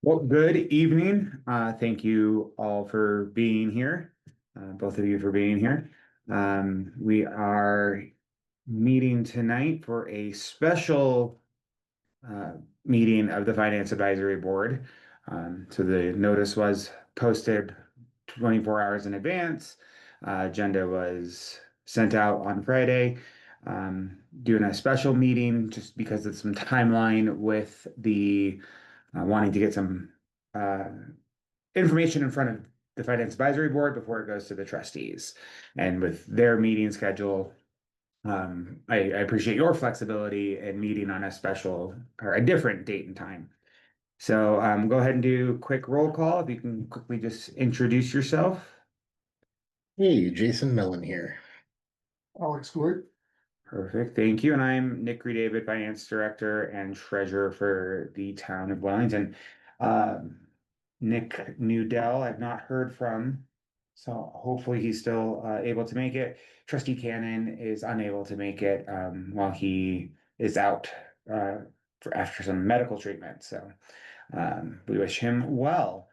Well, good evening. Thank you all for being here, both of you for being here. We are meeting tonight for a special uh, meeting of the Finance Advisory Board. So the notice was posted 24 hours in advance. Agenda was sent out on Friday. Doing a special meeting just because of some timeline with the wanting to get some uh, information in front of the Finance Advisory Board before it goes to the trustees. And with their meeting schedule, I appreciate your flexibility in meeting on a special or a different date and time. So go ahead and do a quick roll call. If you can quickly just introduce yourself. Hey, Jason Mellon here. Alex Stewart. Perfect. Thank you. And I'm Nick David, Finance Director and Treasurer for the town of Wellington. Um, Nick Newdell, I've not heard from, so hopefully he's still able to make it. Trustee Cannon is unable to make it while he is out after some medical treatment. So we wish him well.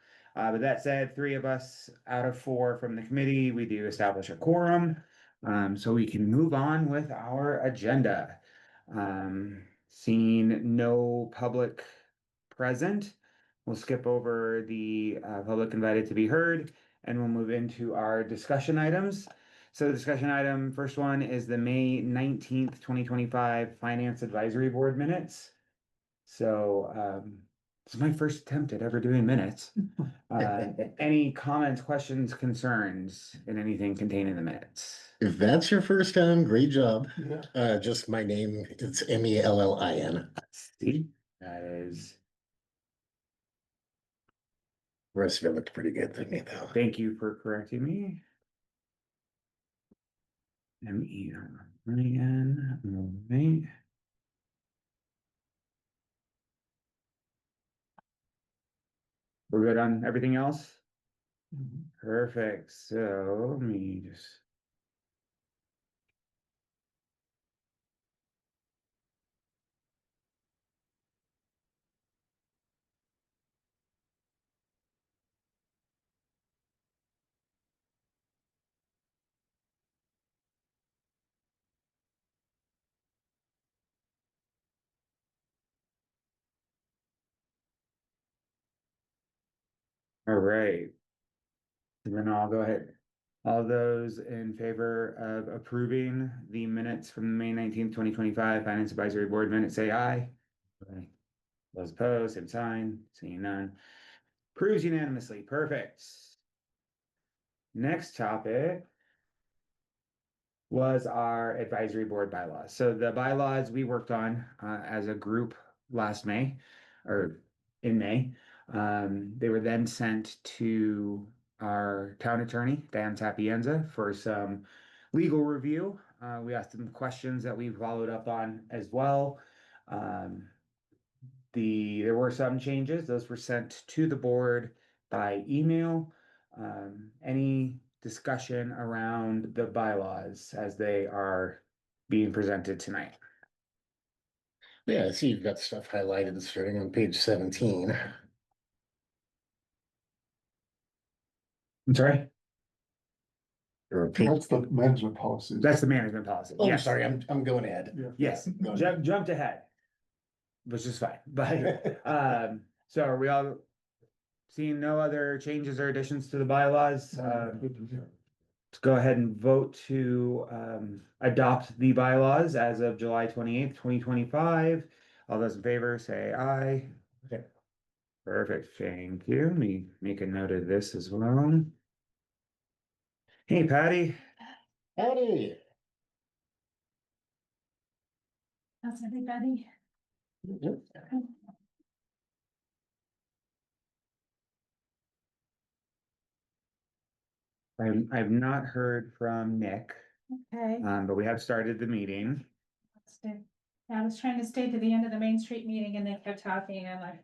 With that said, three of us out of four from the committee, we do establish a quorum. So we can move on with our agenda. Seeing no public present, we'll skip over the public invited to be heard, and we'll move into our discussion items. So the discussion item, first one is the May 19th, 2025 Finance Advisory Board minutes. So this is my first attempt at ever doing minutes. Any comments, questions, concerns in anything contained in the minutes? If that's your first time, great job. Yeah. Just my name, it's Mellin. See, that is, The rest of it looked pretty good to me, though. thank you for correcting me. M-E-R-I-N, all right. We're good on everything else? Perfect. So let me just. All right. And then I'll go ahead. All those in favor of approving the minutes from the May 19th, 2025 Finance Advisory Board minutes, say aye. Aye. Those opposed, same sign, seeing none. Approves unanimously. Perfect. Next topic was our advisory board bylaws. So the bylaws we worked on as a group last May or in May. They were then sent to our town attorney, Dan Sapienza, for some legal review. We asked him questions that we followed up on as well. There were some changes. Those were sent to the board by email. Any discussion around the bylaws as they are being presented tonight? Yeah, I see you've got stuff highlighted starting on page 17. I'm sorry? Or page. That's the management policies. That's the management policy. Oh, Yes. sorry, I'm going ahead. Yeah. Yes, Go ahead. jumped ahead, which is fine. But so are we all seeing no other changes or additions to the bylaws? Let's go ahead and vote to adopt the bylaws as of July 28th, 2025. All those in favor say aye. Okay. Perfect, thank you. Let me make a note of this as well. Hey, Patty. Howdy. How's everybody? Yep. I've not heard from Nick, Okay. but we have started the meeting. Yeah, I was trying to stay to the end of the Main Street meeting and they kept talking and I'm like.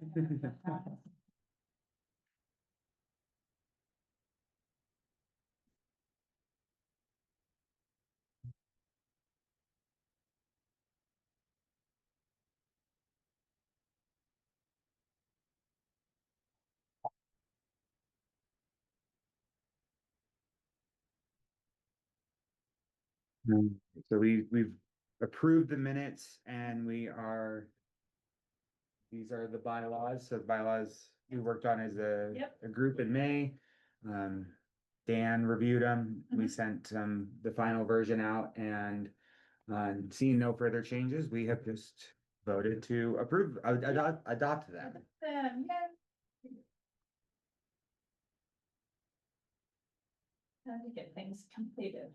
So we've approved the minutes and these are the bylaws. So the bylaws we worked on as Yep. a group in May. Dan reviewed them. We Mhm. sent the final version out and seeing no further changes, we have just voted to approve, adopt them. Yeah. Time to get things completed.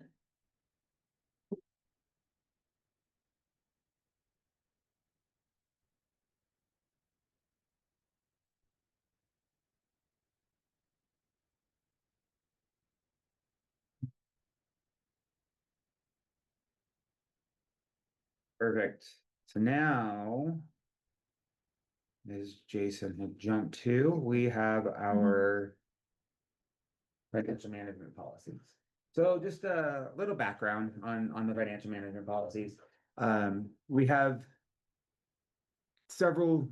Perfect. So now, as Jason had jumped to, we have our financial management policies. So just a little background on the financial management policies. We have several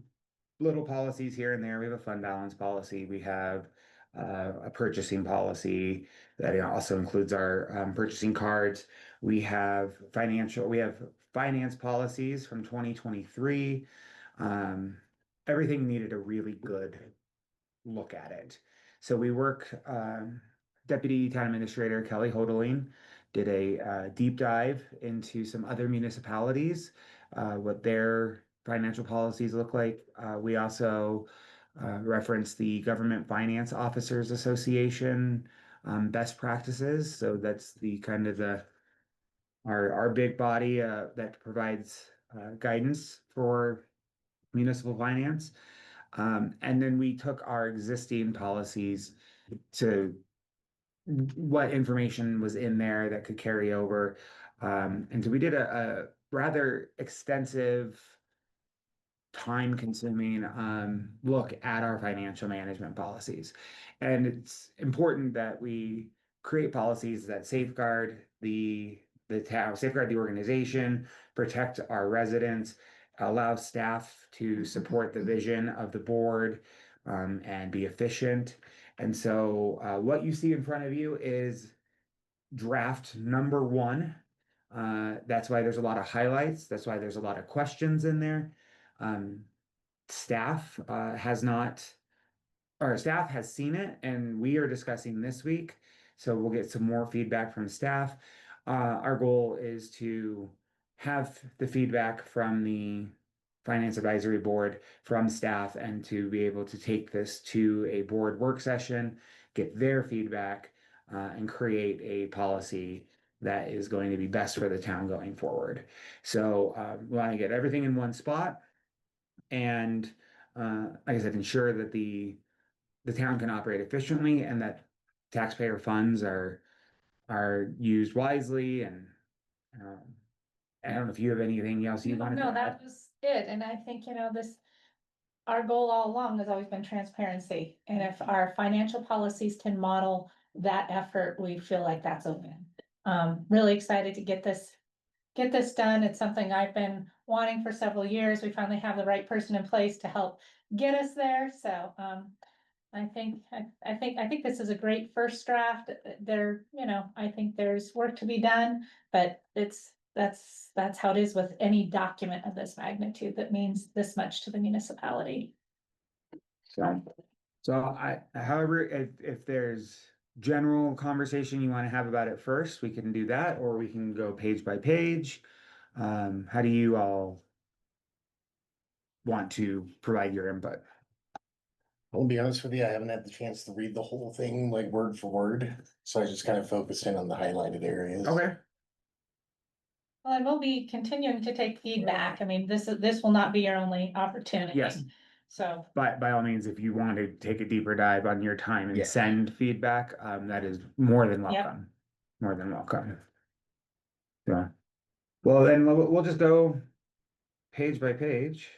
little policies here and there. We have a fund balance policy. We have a purchasing policy that also includes our purchasing cards. We have finance policies from 2023. Everything needed a really good look at it. So we work, Deputy Town Administrator Kelly Hodeling did a deep dive into some other municipalities, what their financial policies look like. We also referenced the Government Finance Officers Association best practices. So that's the kind of our big body that provides guidance for municipal finance. And then we took our existing policies to what information was in there that could carry over. And so we did a rather extensive, time consuming look at our financial management policies. And it's important that we create policies that safeguard the town, safeguard the organization, protect our residents, allow staff to support the vision of the board and be efficient. And so what you see in front of you is draft number one. That's why there's a lot of highlights. That's why there's a lot of questions in there. Um, staff has not, or staff has seen it, and we are discussing this week. So we'll get some more feedback from staff. Our goal is to have the feedback from the Finance Advisory Board, from staff, and to be able to take this to a board work session, get their feedback, and create a policy that is going to be best for the town going forward. So we want to get everything in one spot and like I said, ensure that the town can operate efficiently and that taxpayer funds are used wisely. And um, I don't know if you have anything else you wanted to No, add. that was it, and I think, our goal all along has always been transparency, and if our financial policies can model that effort, we feel like that's a win. Really excited to get this done. It's something I've been wanting for several years. We finally have the right person in place to help get us there, so, I think this is a great first draft. I think there's work to be done, but that's how it is with any document of this magnitude that means this much to the municipality. So however, if there's general conversation you want to have about it first, we can do that, or we can go page by page. How do you all want to provide your input? I'll be honest with you, I haven't had the chance to read the whole thing like word for word, so I just kind of focused in on the highlighted areas. Okay. Well, and we'll be continuing to take feedback. I mean, this will not be your only opportunity. Yes. So, But by all means, if you want to take a deeper dive on your time and Yeah. send feedback, that is more than Yep. welcome. More than welcome. So, well, then we'll just go page by page.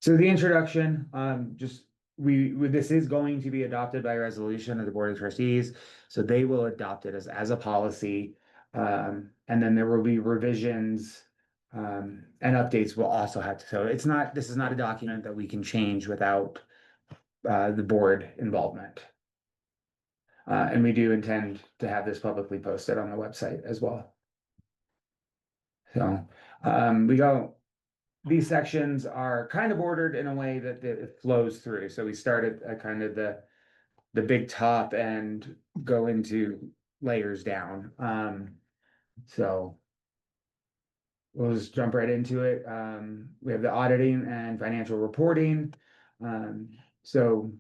So the introduction, this is going to be adopted by resolution of the Board of Trustees. So they will adopt it as a policy. And then there will be revisions, and updates will also have to, so this is not a document that we can change without the board involvement. And we do intend to have this publicly posted on the website as well. So, these sections are kind of ordered in a way that it flows through. So we start at kind of the big top and go into layers down. So we'll just jump right into it. We have the auditing and financial reporting. So,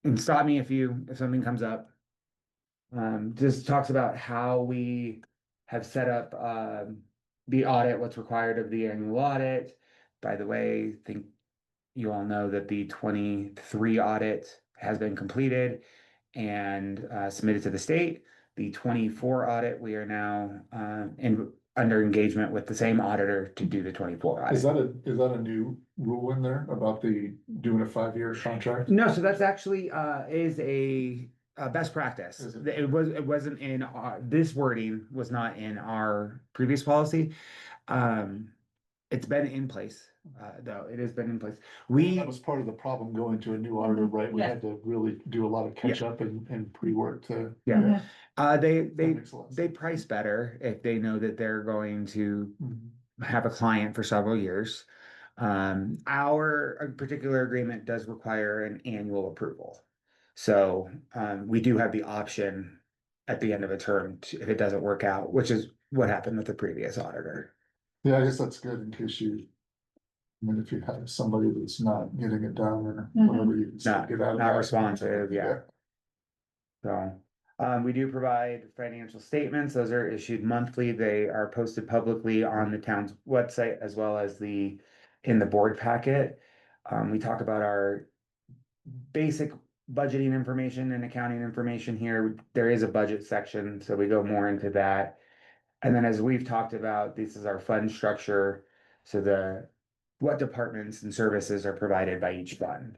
and stop me if something comes up. Just talks about how we have set up the audit, what's required of the annual audit. By the way, I think you all know that the 23 audit has been completed and submitted to the state. The 24 audit, we are now under engagement with the same auditor to do the 24 audit. Is that a new rule in there about doing a 5-year contract? No, so that's actually is a best practice. Is it? It wasn't in this wording was not in our previous policy. It's been in place though. It has been in place. That was part of the problem going to a new auditor, right? We Yeah. had to really do a lot of catch up and pre-work to. Yeah. Mhm. They makes a lot of they sense. price better if they know that they're going to Mhm. have a client for several years. Our particular agreement does require an annual approval. So we do have the option at the end of a term if it doesn't work out, which is what happened with the previous auditor. Yeah, I guess that's good in case if you have somebody that's not getting it done or Mhm. whatever, you can still Not- get out of not that. responsive, yeah. So we do provide financial statements. Those are issued monthly. They are posted publicly on the town's website as well as in the board packet. We talk about our basic budgeting information and accounting information here. There is a budget section, so we go more into that. And then as we've talked about, this is our fund structure. So what departments and services are provided by each fund.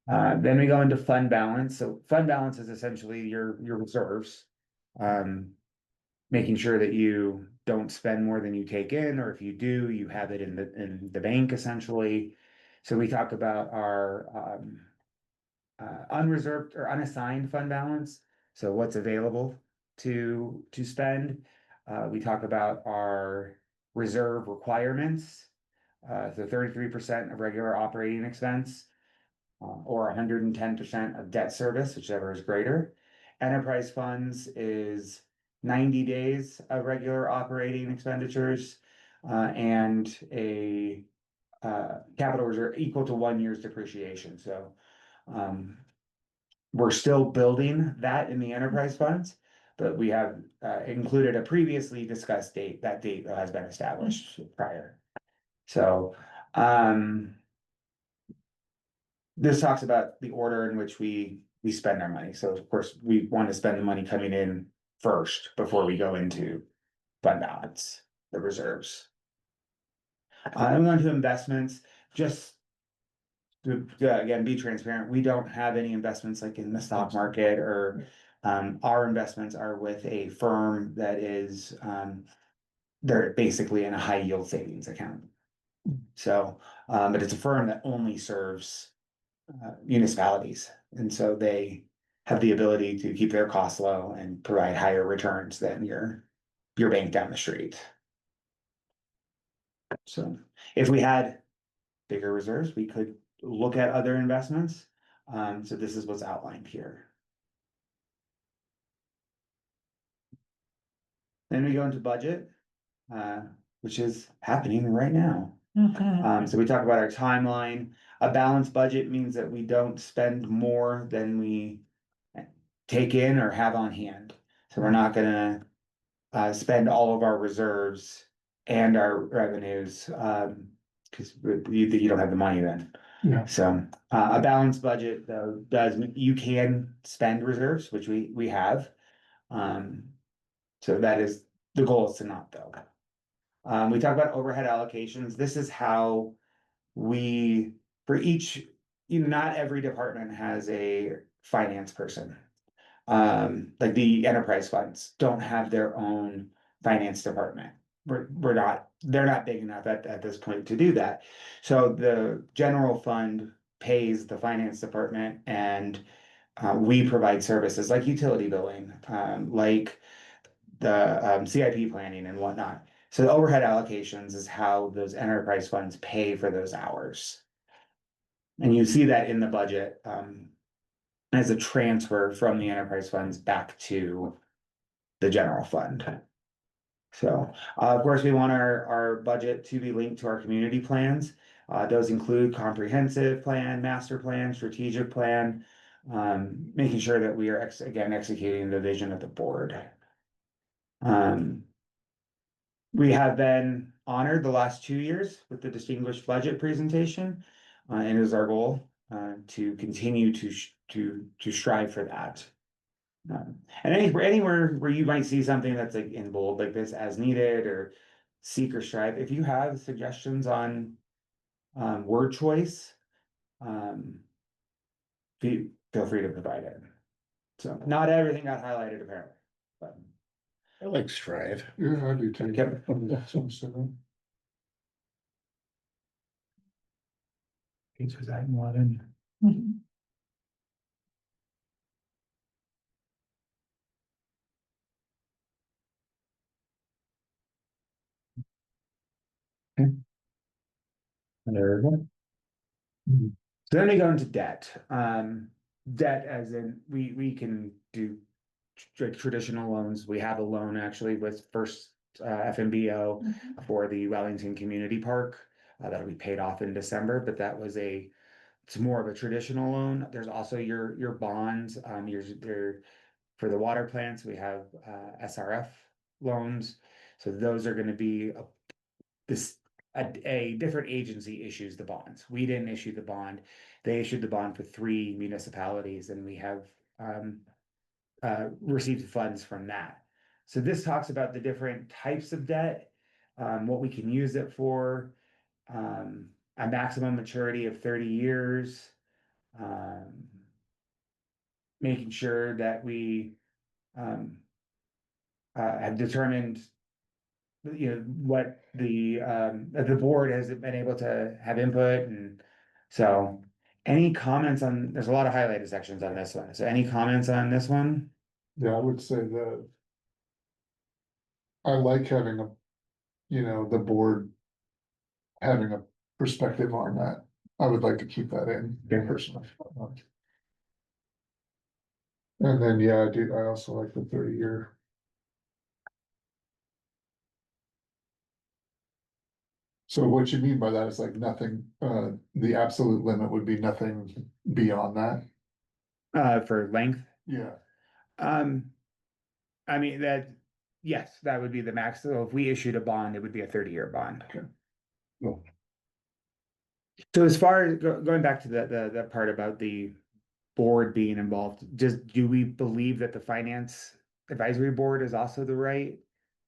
Then we go into fund balance. So fund balance is essentially your reserves. Making sure that you don't spend more than you take in, or if you do, you have it in the bank essentially. So we talk about our unreserved or unassigned fund balance. So what's available to spend. We talk about our reserve requirements. So 33% of regular operating expense. Or 110% of debt service, whichever is greater. Enterprise funds is 90 days of regular operating expenditures, and a capital reserve equal to 1 year's depreciation. So we're still building that in the enterprise funds, but we have included a previously discussed date. That date has been established prior. So this talks about the order in which we spend our money. So of course, we want to spend the money coming in first before we go into fund balance, the reserves. I'm going to investments, just to again be transparent. We don't have any investments like in the stock market or our investments are with a firm that is they're basically in a high yield savings account. So, but it's a firm that only serves municipalities, and so they have the ability to keep their costs low and provide higher returns than your bank down the street. So if we had bigger reserves, we could look at other investments. So this is what's outlined here. Then we go into budget, which is happening right now. So we talk about our timeline. A balanced budget means that we don't spend more than we take in or have on hand. So we're not gonna spend all of our reserves and our revenues, because you don't have the money then. Yeah. So a balanced budget though you can spend reserves, which we have. So that is the goal is to not though. We talk about overhead allocations. This is how for each, not every department has a finance person. Like the enterprise funds don't have their own finance department. They're not big enough at this point to do that. So the general fund pays the finance department, and we provide services like utility billing, like the CIP planning and whatnot. So the overhead allocations is how those enterprise funds pay for those hours. And you see that in the budget as a transfer from the enterprise funds back to the general fund. So, of course, we want our budget to be linked to our community plans. Those include comprehensive plan, master plan, strategic plan, making sure that we are again executing the vision of the board. We have been honored the last 2 years with the distinguished budget presentation, and it is our goal to continue to strive for that. And anywhere where you might see something that's like in bold like this as needed or seek or strive, if you have suggestions on word choice, feel free to provide it. So not everything got highlighted apparently, but I like strive. Yeah, I do too. Yep. That's what I'm saying. was adding a lot in. Mhm. There we go. So then we go into debt. Debt as in we can do traditional loans. We have a loan actually with First FMBO Mhm. for the Wellington Community Park. That'll be paid off in December, but it's more of a traditional loan. There's also your bonds. There for the water plants, we have SRF loans. So those are going to be a different agency issues the bonds. We didn't issue the bond. They issued the bond for 3 municipalities, and we have received funds from that. So this talks about the different types of debt, what we can use it for, a maximum maturity of 30 years, making sure that we have determined what the board has been able to have input. And so any comments on, there's a lot of highlighted sections on this one, so any comments on this one? Yeah, I would say that. I like having the board having a perspective on that. I would like to keep that in Yeah. personally. And then, yeah, I also like the 30-year. So what you mean by that is like nothing, the absolute limit would be nothing beyond that? For length, Yeah, I mean, yes, that would be the max. So if we issued a bond, it would be a 30-year bond. Okay. Cool. So as far as going back to the part about the board being involved, do we believe that the finance advisory board is also the right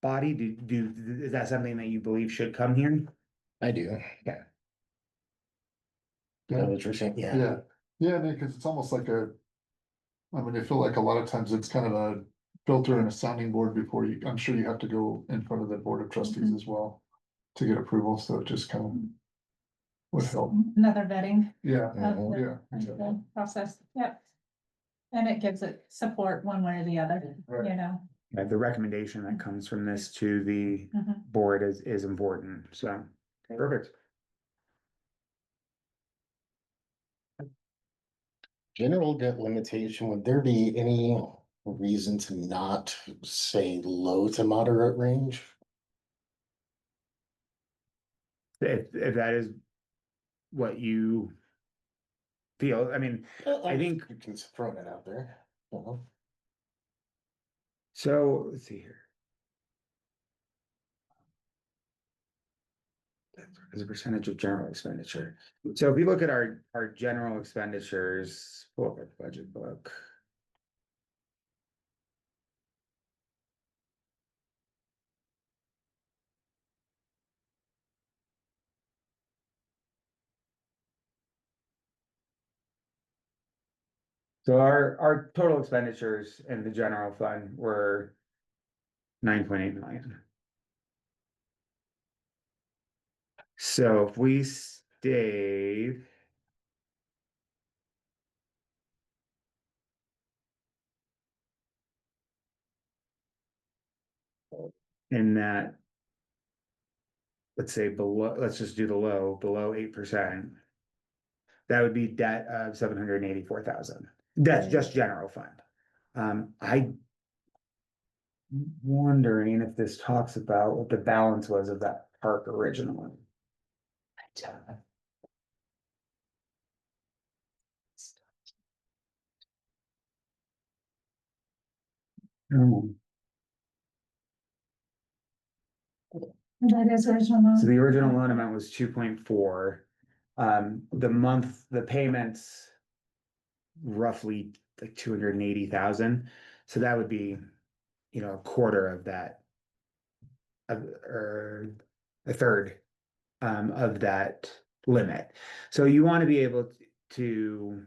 body? Is that something that you believe should come here? I do. Yeah. Know what you're saying? Yeah. yeah, yeah, because it's almost like I mean, I feel like a lot of times it's kind of a filter and a sounding board before I'm sure you have to go in front of the board of trustees Mhm. as well to get approval, so it just kind of would help. Another vetting Yeah, of Mhm. the, yeah, of exactly. the process, yep. And it gives it support one way or the other, Right. you know. Yeah, the recommendation that comes from this to the Mhm. board is important, so, perfect. General debt limitation, would there be any reason to not say low to moderate range? If that is what you feel, I mean, I think, You can throw it out there. so, let's see here. As a percentage of general expenditure. So if you look at our general expenditures, pull up our budget book. So our total expenditures in the general fund were 9.8 million. So if we stayed in that. Let's say below, let's just do the low, below 8%. That would be debt of 784,000. That's just general fund. I wondering if this talks about what the balance was of that park originally. Hmm. That is original. So the original loan amount was 2.4. The payments roughly like 280,000. So that would be, a quarter of that. Or a third of that limit. So you want to be able to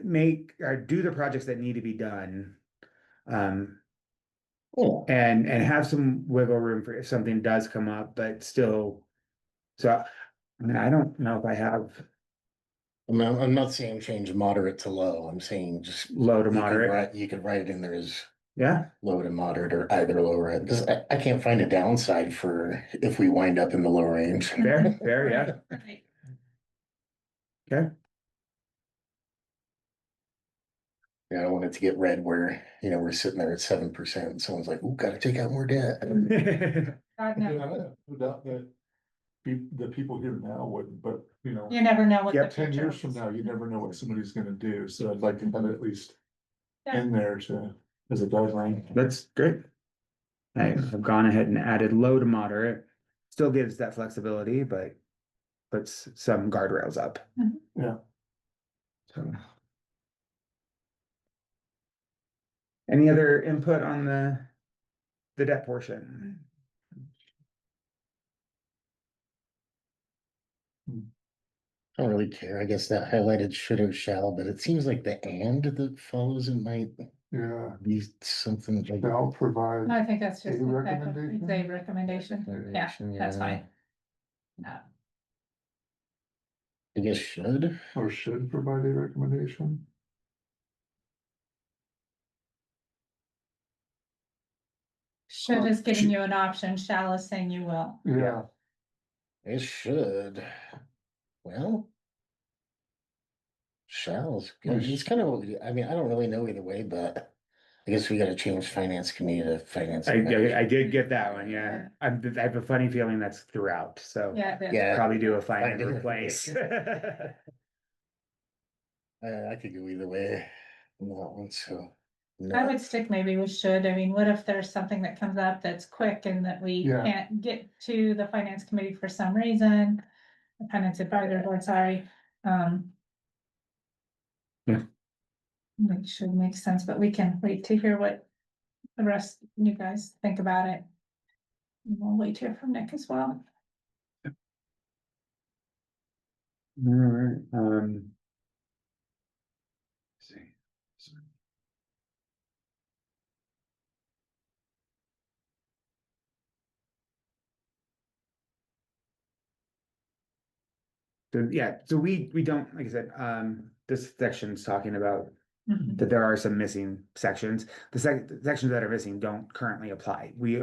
make or do the projects that need to be done. Cool. And have some wiggle room for if something does come up, but still. So, I mean, I don't know if I have I'm not saying change moderate to low. I'm saying just low to moderate. you could write it in there as Yeah, low to moderate or either lower end, because I can't find a downside for if we wind up in the low range. fair, yeah. Right. Okay. Yeah, I don't want it to get read where, we're sitting there at 7%. And someone's like, "Ooh, gotta take out more debt." God, Yeah, no. I have no doubt that the people here now wouldn't, but You never know what the Yep, 10 future years from holds. now, you never know what somebody's gonna do, so I'd like to have it at least Yeah. in there as a guideline. That's great. I've gone ahead and added low to moderate. Still gives that flexibility, but puts some guardrails up. Yeah. So. Any other input on the debt portion? I don't really care. I guess that highlighted should or shall, but it seems like the and that follows it might Yeah, be something like. shall provide. I think that's just A the type of, recommendation? it's a recommendation. Yeah, that's fine. I guess should. Or should provide a recommendation. Should is giving you an option, shall is saying you will. Yeah, It should. Well. Shall's good. It's kind of, I mean, I don't really know either way, but I guess we gotta change finance committee to finance. I committee. did get that one, yeah. I have a funny feeling that's throughout, so Yeah, it is. Yeah. probably do a find Find and and replace. I could go either way on that one, so. I No. would stick maybe with should. I mean, what if there's something that comes up that's quick and that we Yeah. can't get to the finance committee for some reason? The finance advisor board, sorry. Yeah. It should make sense, but we can wait to hear what the rest you guys think about it. And we'll wait to hear from Nick as well. All right, let's see. So, yeah, so we don't, like I said, this section's talking about Mhm. that there are some missing sections. The sections that are missing don't currently apply. We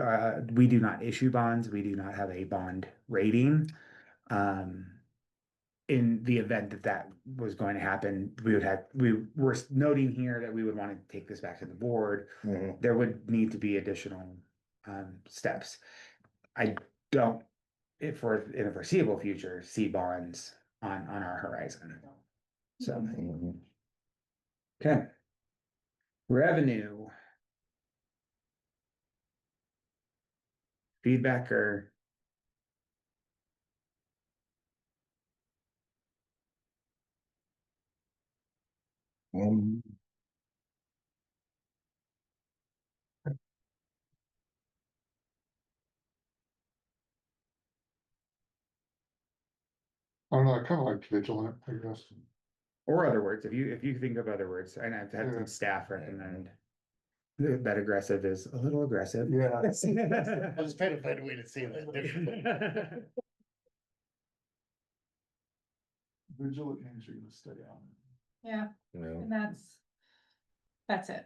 do not issue bonds. We do not have a bond rating. In the event that was going to happen, we were noting here that we would want to take this back to the board. Mhm. There would need to be additional steps. I don't, if we're in the foreseeable future, see bonds on our horizon. So, Mhm. okay. Revenue. Feedback or Um, I don't know, I kind of like vigilant, I guess. other words, if you think of other words, and I've had Yeah. some staff recommend that aggressive is a little aggressive. Yeah. I was trying to find a way to say that differently. Vigilant means you're gonna stay on. Yeah, You know, and that's it.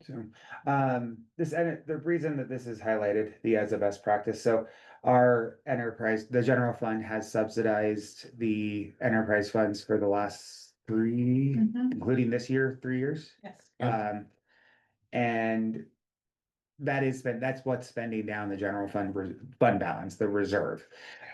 So, the reason that this is highlighted, the as a best practice, so our enterprise, the general fund has subsidized the enterprise funds for the last three, Mhm. including this year, 3 years. Yes. Um, and that's what's spending down the general fund balance, the reserve.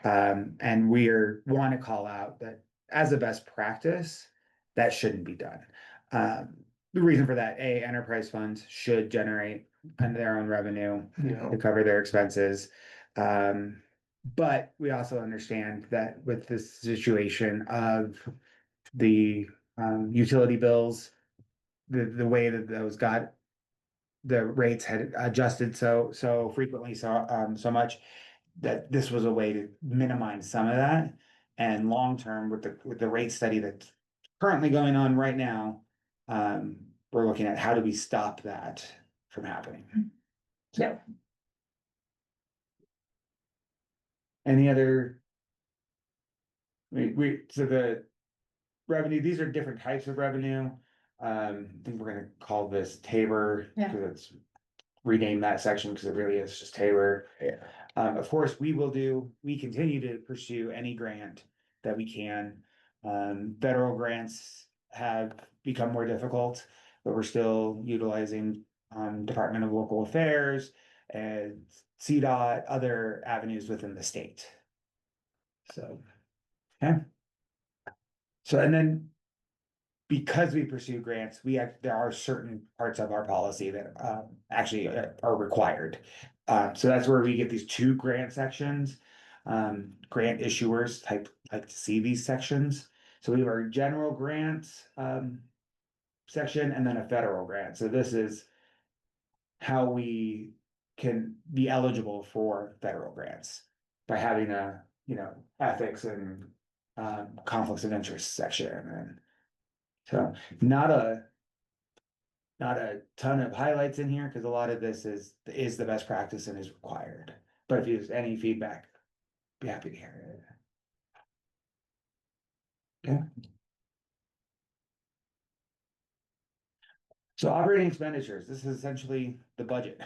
And want to call out that as a best practice, that shouldn't be done. The reason for that, enterprise funds should generate their own revenue Yeah, to cover their expenses. But we also understand that with this situation of the utility bills, the way that those got the rates had adjusted so frequently, so much that this was a way to minimize some of that. And long term, with the rate study that's currently going on right now, we're looking at how do we stop that from happening. So, Yep. any other? So the revenue, these are different types of revenue. I think we're gonna call this Tabor Yeah. because it's rename that section because it really is just Tabor. Yeah. Of course, we continue to pursue any grant that we can. Federal grants have become more difficult, but we're still utilizing Department of Local Affairs and CDOT, other avenues within the state. So, okay. So, and then because we pursue grants, there are certain parts of our policy that actually are required. So that's where we get these two grant sections. Grant issuers like to see these sections. So we have our general grants section and then a federal grant. So this is how we can be eligible for federal grants by having a, ethics and conflicts of interest section. And so not a ton of highlights in here because a lot of this is the best practice and is required. But if you have any feedback, be happy to hear it. Okay. So operating expenditures, this is essentially the budget.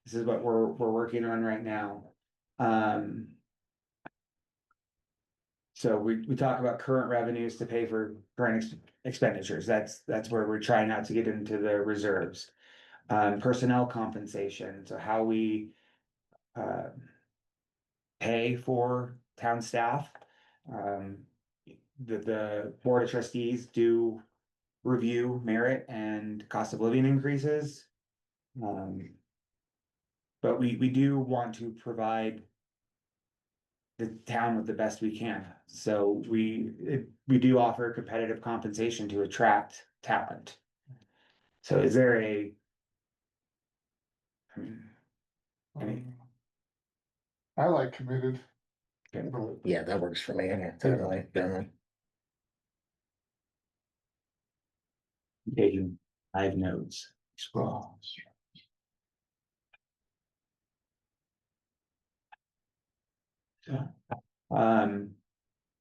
This is what we're working on right now. So we talk about current revenues to pay for current expenditures. That's where we're trying not to get into the reserves. Personnel compensation, so how we pay for town staff. The Board of Trustees do review merit and cost of living increases. But we do want to provide the town with the best we can. So we do offer competitive compensation to attract talent. So is there any- I like committed. Yeah, that works for me. Totally. taking 5 notes? Well,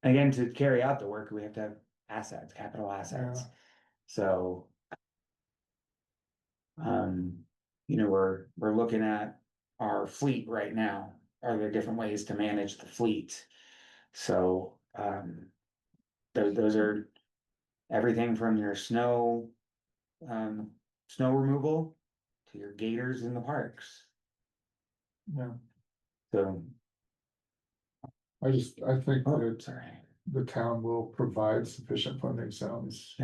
Again, to carry out the work, we have to have assets, capital assets. Yeah. So. We're looking at our fleet right now. Are there different ways to manage the fleet? So, those are everything from your snow removal to your gators in the parks. yeah, So, I think oh, that sorry. the town will provide sufficient funding sounds.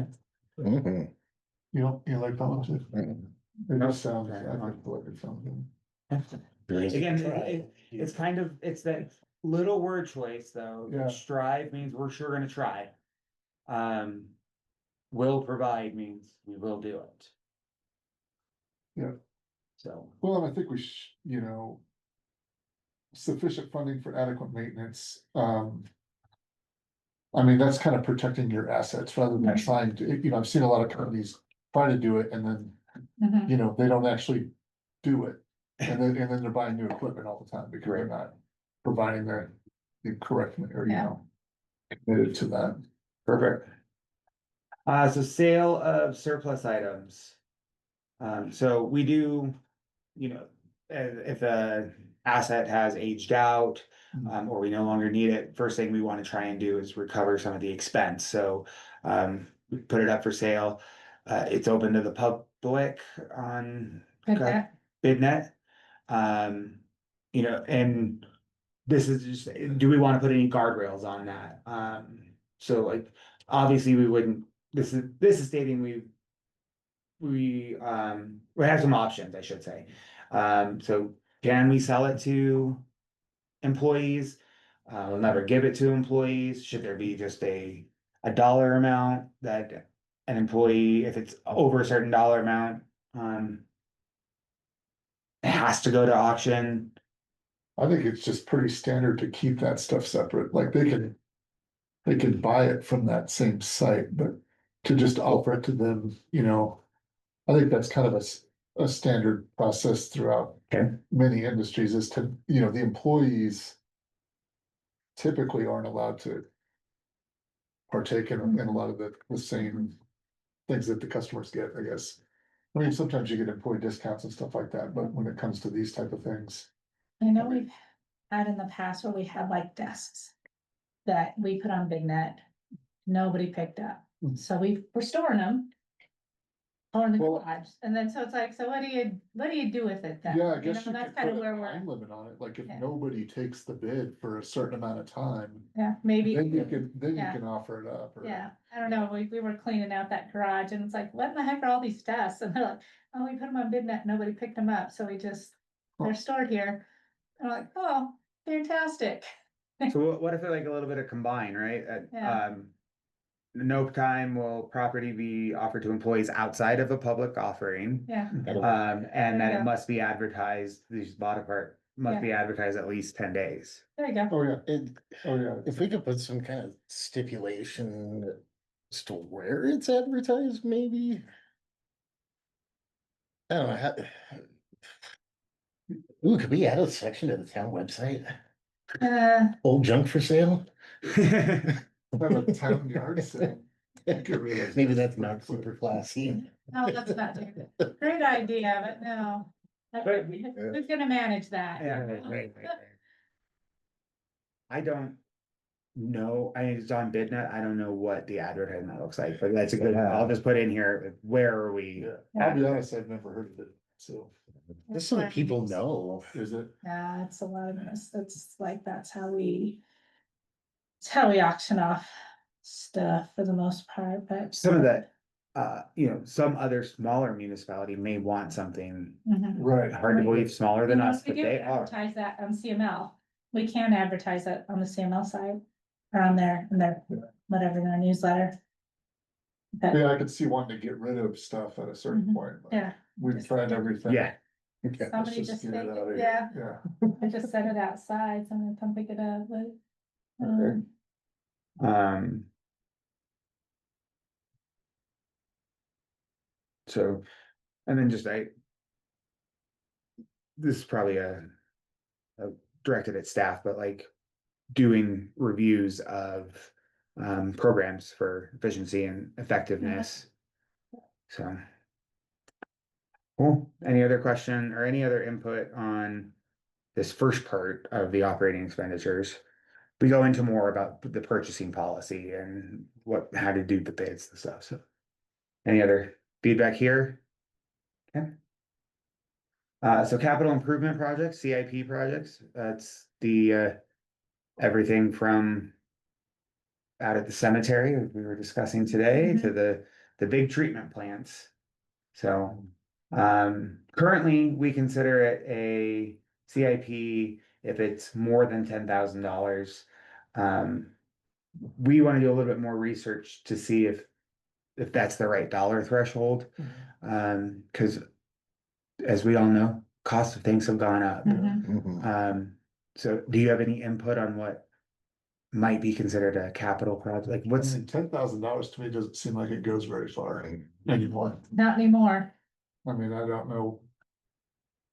Mhm. You like that one too? Mhm. It No. does sound, I think like it sounds good. Again, it's kind of, it's that little word choice though. Yeah. Strive means we're sure gonna try. Will provide means we will do it. Yeah. So, Well, and I think sufficient funding for adequate maintenance. I mean, that's kind of protecting your assets rather than Right. trying to, I've seen a lot of companies try to do it and then, Mhm. they don't actually do it. And then they're buying new equipment all the time because they're Right. not providing the correct, or, Yeah. committed to that. perfect. So sale of surplus items. So we do, you know, if a asset has aged out, or we no longer need it, first thing we want to try and do is recover some of the expense. So, we put it up for sale. It's open to the public on Good that. BidNet. You know, and this is just, do we want to put any guardrails on that? So like, obviously we wouldn't, this is stating we have some options, I should say. So can we sell it to employees? We'll never give it to employees. Should there be just a dollar amount that an employee, if it's over a certain dollar amount, it has to go to auction? I think it's just pretty standard to keep that stuff separate, like they can buy it from that same site, but to just offer it to them, you know. I think that's kind of a standard process throughout Okay. many industries is to, you know, the employees typically aren't allowed to partake in a lot of the same things that the customers get, I guess. I mean, sometimes you get employee discounts and stuff like that, but when it comes to these type of things. I know we've had in the past where we had like desks that we put on BigNet, nobody picked up, Mhm. so we're storing them. Or in the Well- garage, and then so it's like, so what do you do with it then? Yeah, I You guess know, you that's could kind put of a where time we're, limit on it, like if Yeah. nobody takes the bid for a certain amount of time, yeah, maybe. then you Yeah. can offer it up. Or- Yeah, I don't know, we were cleaning out that garage and it's like, what in the heck are all these desks? And they're like, oh, we put them on BidNet, nobody picked them up, so they're stored here. And I'm like, oh, fantastic. So what if they're like a little bit of combine, right? Yeah. No time will property be offered to employees outside of a public offering. Yeah, And There that you it go. must be advertised, these bought apart must be advertised at least 10 days. there you go. Oh, yeah, It, oh, yeah. if we could put some kind of stipulation as to where it's advertised, maybe. I don't know, ooh, could we add a section to the town website? Old junk for sale? Have a town yard sale. Get rid of Maybe this that's not pretty quick. super classy. No, that's not good. Great idea, but no. But- Who's gonna manage that? Yeah, right. I don't know, it's on BidNet, I don't know what the advertisement looks like, but that's a good, I'll just put in here, where are we? Yeah, I'll be honest, I've never heard of it, so, Just so that people know. is it? Yeah, it's a lot of this, it's like, it's how we auction off stuff for the most part, but. Some of that, you know, some other smaller municipality may want something Mhm. Right. hard to believe smaller than You know, us, we but do they are. advertise that on CML. We can advertise it on the CML side, or on their, whatever, their newsletter. But, Yeah, I could see wanting to get rid of stuff at a certain Mhm. point. but yeah, We've tried everything. Yeah, Let's somebody just get take it it, out of yeah, here. Yeah. I just set it outside, someone come pick it up, but. Okay. um. So, and then just this is probably a directed at staff, but like doing reviews of programs for efficiency and effectiveness. So. Cool. Any other question or any other input on this first part of the operating expenditures? We go into more about the purchasing policy and how to do the bids and stuff, so. Any other feedback here? Okay. So capital improvement projects, CIP projects, that's the, everything from out at the cemetery, as we were discussing today, to the big treatment plants. So, currently, we consider it a CIP if it's more than $10,000. We want to do a little bit more research to see if that's the right dollar threshold. Because as we all know, cost of things have gone up. Mhm. Mhm. So do you have any input on what might be considered a capital project? Like what's, $10,000 to me doesn't seem like it goes very far anymore. Not anymore. I mean, I don't know.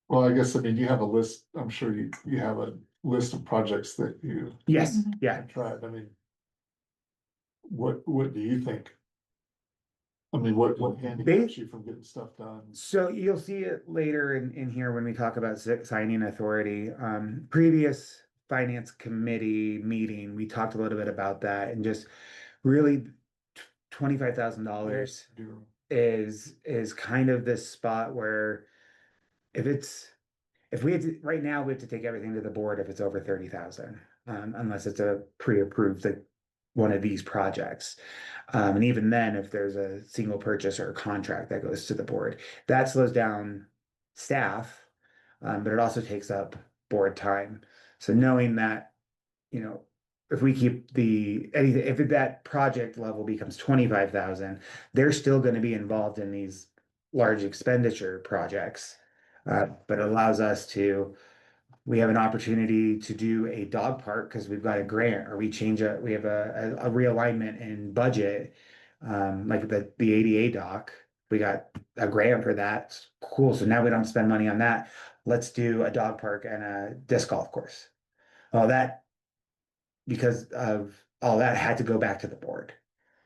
Well, I guess, I mean, you have a list, I'm sure you have a list of projects that you yes, Mhm. yeah. have tried, I mean. What do you think? I mean, what handicaps you from getting stuff done? So you'll see it later in here when we talk about signing authority. Previous finance committee meeting, we talked a little bit about that and just really $25,000 Do- is kind of this spot where if it's if we had to, right now we have to take everything to the board if it's over 30,000, unless it's a pre-approved like one of these projects. And even then, if there's a single purchase or a contract that goes to the board, that slows down staff, but it also takes up board time. So knowing that, you know, if we keep the anything, if that project level becomes 25,000, they're still going to be involved in these large expenditure projects. But it allows us to, we have an opportunity to do a dog park because we've got a grant or we have a realignment in budget. Like the ADA dock, we got a grant for that. It's cool. So now we don't spend money on that. Let's do a dog park and a disc golf course. All that, because of all that had to go back to the board.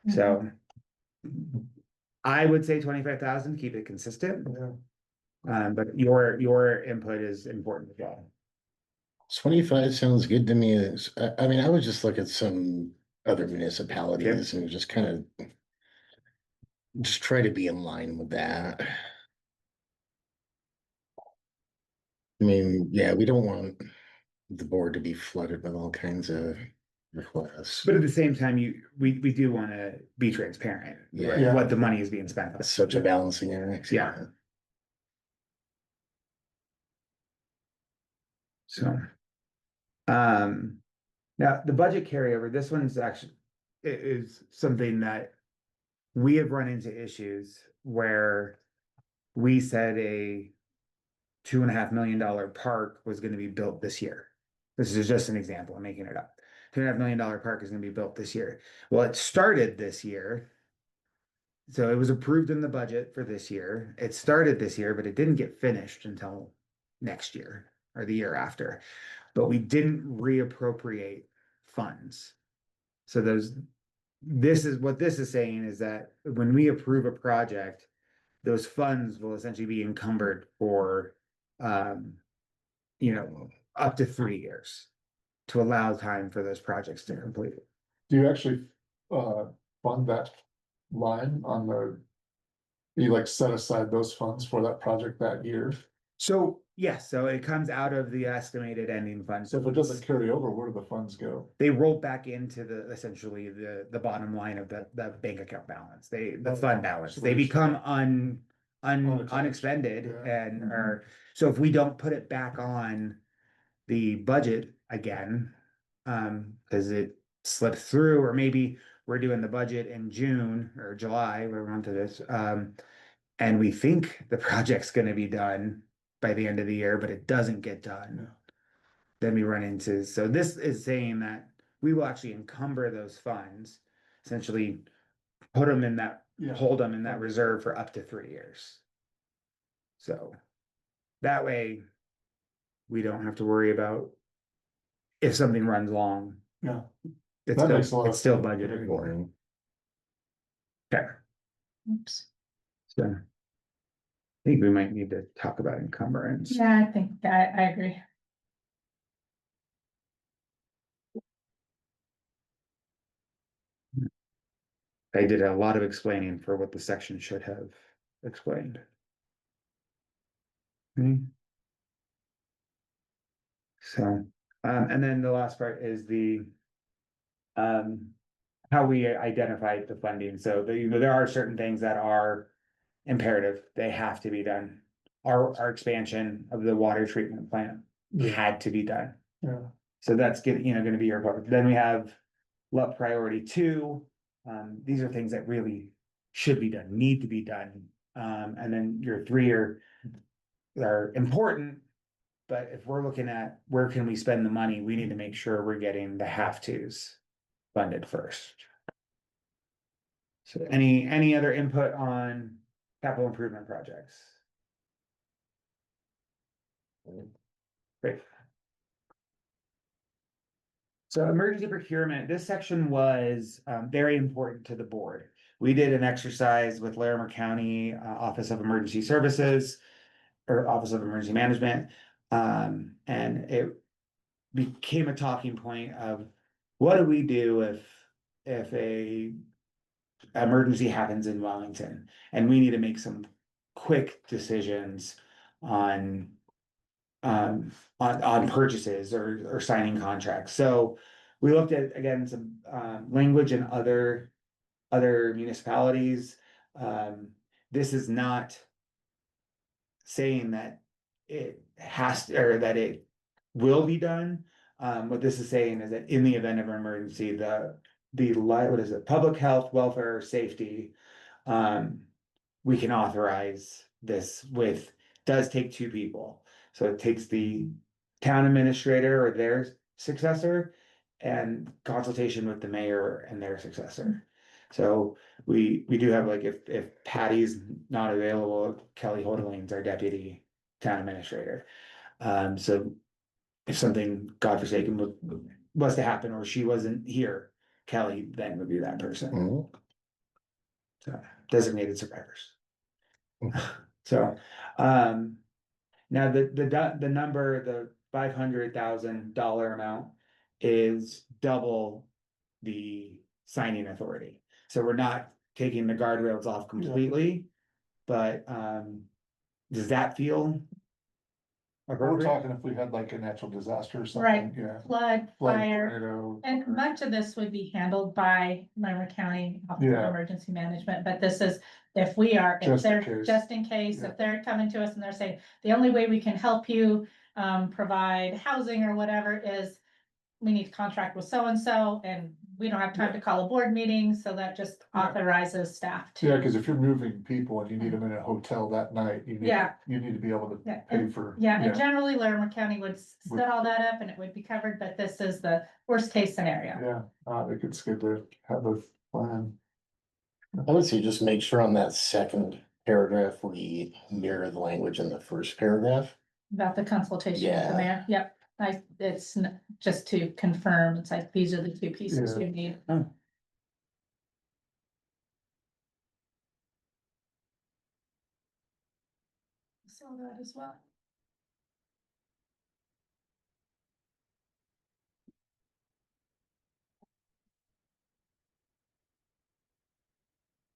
So I would say 25,000, keep it consistent. But your input is important as well. 25 sounds good to me. I mean, I would just look at some other municipalities and just kind of just try to be in line with that. I mean, yeah, we don't want the board to be flooded with all kinds of requests. But at the same time, we do want to be transparent, right? Yeah. What the money is being spent on. It's such a balancing act. Yeah. So, now the budget carryover, this one's actually is something that we have run into issues where we said a $2.5 million park was going to be built this year. This is just an example. I'm making it up. $2.5 million park is going to be built this year. Well, it started this year. So it was approved in the budget for this year. It started this year, but it didn't get finished until next year or the year after. But we didn't reappropriate funds. So this is saying is that when we approve a project, those funds will essentially be encumbered for, up to 3 years to allow time for those projects to complete. Do you actually fund that line on you like set aside those funds for that project that year? So yes, so it comes out of the estimated ending fund. So if it doesn't carry over, where do the funds go? They roll back into essentially the bottom line of the bank account balance, the fund balance. So They there's- become unexpended Yeah. and are, so if we don't put it back on the budget again, because it slipped through, or maybe we're doing the budget in June or July, we're on to this, and we think the project's gonna be done by the end of the year, but it doesn't get done. Then we run into, so this is saying that we will actually encumber those funds, essentially put them in that, Yeah. hold them in that reserve for up to 3 years. So that way we don't have to worry about if something runs long. Yeah. It's That makes a lot still, of it's still sense. budgeted for. Okay, Oops. so I think we might need to talk about encumbrance. Yeah, I think I agree. I did a lot of explaining for what the section should have explained. Okay. So, and then the last part is how we identify the funding. So there are certain things that are imperative. They have to be done. Our expansion of the water treatment plant had to be done. Yeah. So that's gonna be your part. Then we have priority 2. These are things that really should be done, need to be done. And then your 3 are important. But if we're looking at where can we spend the money, we need to make sure we're getting the have-tos funded first. So any other input on capital improvement projects? Great. So emergency procurement, this section was very important to the board. we did an exercise with Larimer County Office of Emergency Services or Office of Emergency Management. And it became a talking point of what do we do if a emergency happens in Wellington and we need to make some quick decisions on on purchases or signing contracts. So we looked at again some language in other municipalities. This is not saying that it has to, or that it will be done. What this is saying is that in the event of an emergency, what is it, public health, welfare, safety, we can authorize this does take two people. So it takes the town administrator or their successor and consultation with the mayor and their successor. So we do have like if Patty's not available, Kelly Hodeline's our deputy town administrator. So if something, God forsaken, was to happen or she wasn't here, Kelly then would be that person. Mhm. So designated survivors. Mhm. So now the number, the $500,000 amount is double the signing authority. So we're not taking the guardrails off completely, but does that feel We're appropriate? talking if we had like a natural disaster or Right. something, yeah. Flood, Flood, fire, tornado, and much of this would be handled by Larimer County Office of Yeah. Emergency Management, but this is, if we are, if Just in they're, case. just in case, Yeah. if they're coming to us and they're saying, the only way we can help you provide housing or whatever is we need to contract with so-and-so, and we don't have time to call a board meeting, so that just Yeah. authorizes staff Yeah, to. cause if you're moving people and you need them in a hotel that night, Yeah. you need to be able to Yeah, pay for. Yeah, and generally Larimer County would set all that up and it would be covered, but this is the worst case scenario. Yeah, I think it's good to have a plan. I would say just make sure on that second paragraph, we mirror the language in the first paragraph. About the consultation with the Yeah. mayor, yep, it's just to confirm, it's like, these are the two pieces Yeah. you need. Oh. Saw that as well.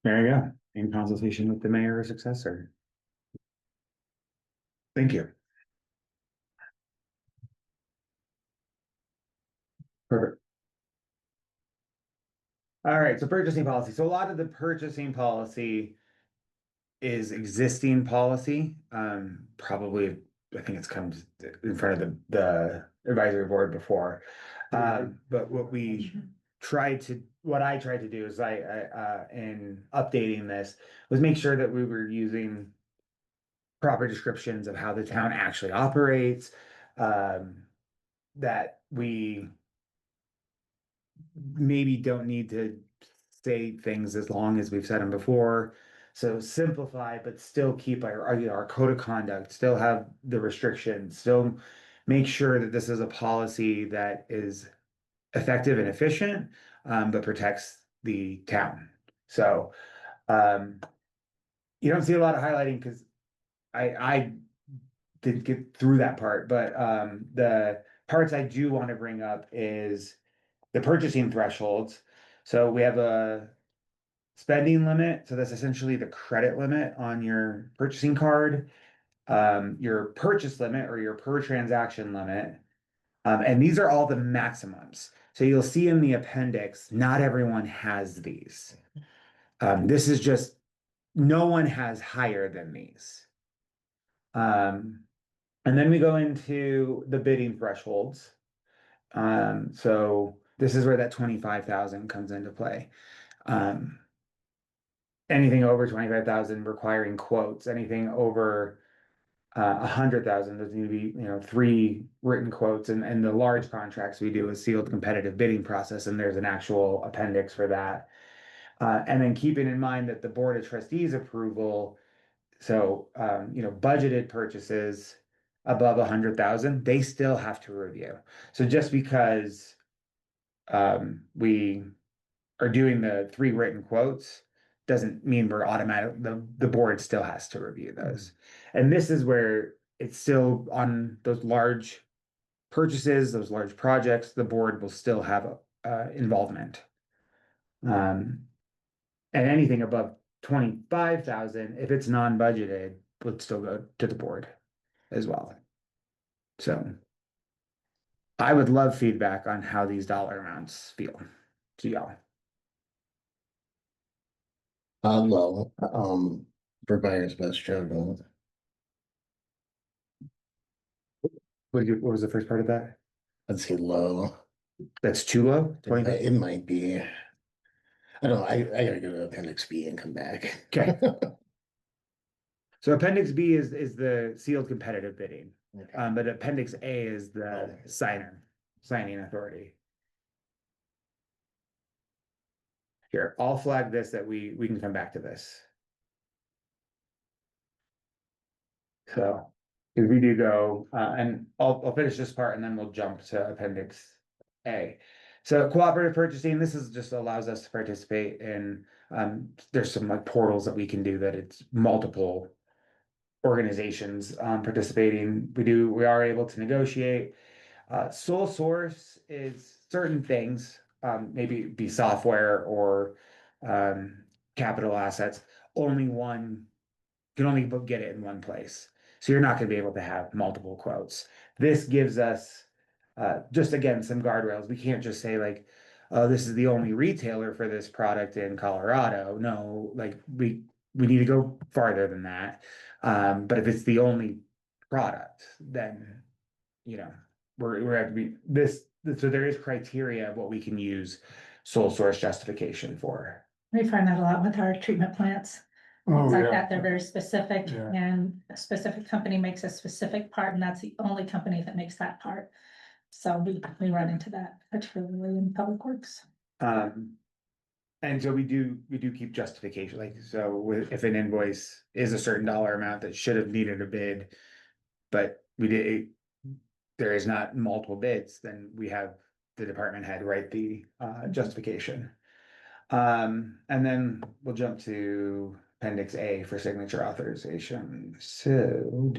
There you go, in consultation with the mayor or successor. Thank you. Perfect. All right, so purchasing policy. So a lot of the purchasing policy is existing policy. Probably, I think it's come in front of the advisory board before. But what I tried to do is in updating this was make sure that we were using proper descriptions of how the town actually operates, that we maybe don't need to say things as long as we've said them before. So simplify, but still keep our code of conduct, still have the restrictions, still make sure that this is a policy that is effective and efficient, but protects the town. So you don't see a lot of highlighting because I didn't get through that part, but the parts I do want to bring up is the purchasing thresholds. So we have a spending limit. So that's essentially the credit limit on your purchasing card, your purchase limit or your per transaction limit. And these are all the maximums. So you'll see in the appendix, not everyone has these. This is just, no one has higher than these. And then we go into the bidding thresholds. So this is where that 25,000 comes into play. Anything over 25,000 requiring quotes, anything over 100,000, there's going to be, 3 written quotes, and the large contracts we do a sealed competitive bidding process, and there's an actual appendix for that. And then keeping in mind that the Board of Trustees approval, so budgeted purchases above 100,000, they still have to review. So just because we are doing the 3 written quotes doesn't mean we're automatic, the board still has to review those. And this is where it's still on those large purchases, those large projects, the board will still have involvement. And anything above 25,000, if it's non-budgeted, would still go to the board as well. So I would love feedback on how these dollar amounts feel to y'all. Low, for buyer's best judgment. What was the first part of that? I'd say low. That's too low? It might be. I don't know, I gotta go to appendix B and come back. Okay. So appendix B is the sealed competitive bidding, Okay. but appendix A is the signing authority. Here, I'll flag this that we can come back to this. So if we do go, and I'll finish this part and then we'll jump to appendix A. So cooperative purchasing, this is just allows us to participate in, there's some like portals that we can do that it's multiple organizations participating. We are able to negotiate. Sole source is certain things, maybe be software or capital assets. Only one can only get it in one place. So you're not going to be able to have multiple quotes. This gives us just again some guardrails. We can't just say like, oh, this is the only retailer for this product in Colorado. No, like we need to go farther than that. But if it's the only product, then you know we're have to be this. So there is criteria of what we can use sole source justification for. We find that a lot with our treatment plants. Oh, Things like yeah. that, they're very specific, Yeah. and a specific company makes a specific part, and that's the only company that makes that part. So we run into that, particularly in public works. And so we do keep justification, like, so if an invoice is a certain dollar amount that should have needed a bid, but there is not multiple bids, then we have the department head write the justification. And then we'll jump to appendix A for signature authorization. So